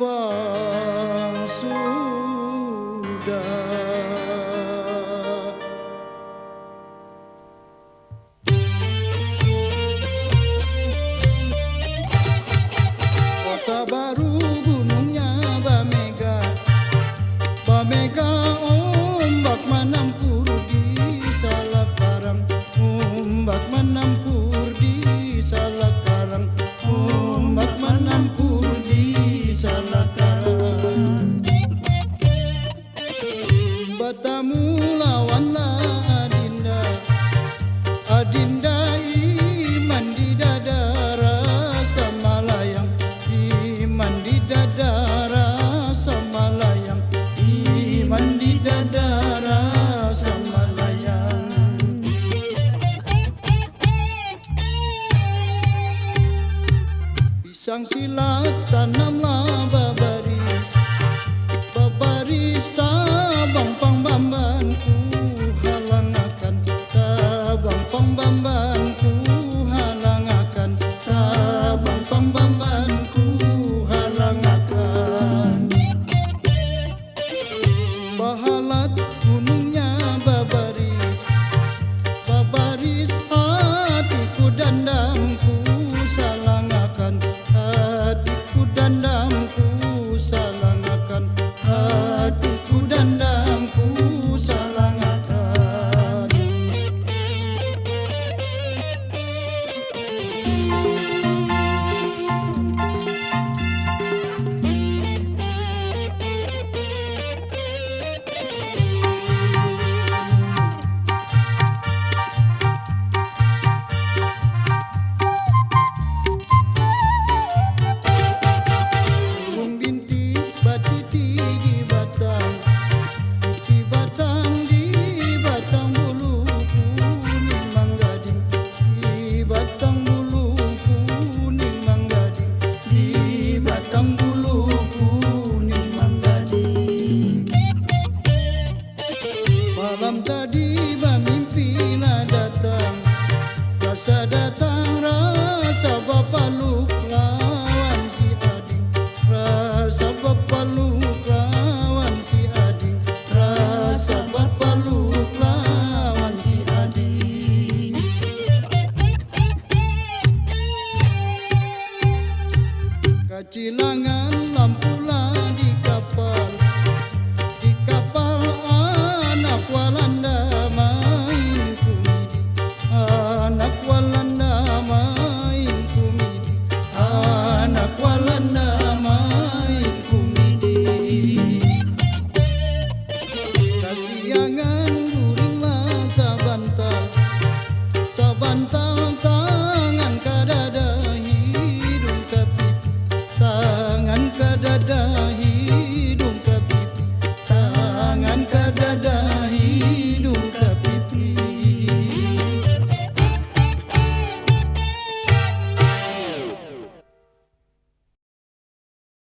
lapang sudah. Kota baru gunungnya Bamega, Bamega ombak menampur di Salakarang, ombak menampur di Salakarang, ombak menampur di Salakarang. Bertemu lawanlah Adinda, Adinda iman di dada rasa malayang, iman di dada rasa malayang, iman di dada rasa malayang. Pisang silat tanamlah babaris, babaris tabang pangbambanku halangakan, tabang pangbambanku halangakan, tabang pangbambanku halangakan. Bahalat gunungnya babaris, babaris hatiku dandangku salangakan, hatiku dandangku salangakan, hatiku dandangku salangakan. Burung bintik batiti di batang, di batang, di batang bulu kuning manggading, di batang bulu kuning manggading, di batang bulu kuning manggading. Malam tadi bermimpilah datang, rasa datang rasa bapaluk lawan si Ading, rasa bapaluk lawan si Ading, rasa bapaluk lawan si Ading. Kacilan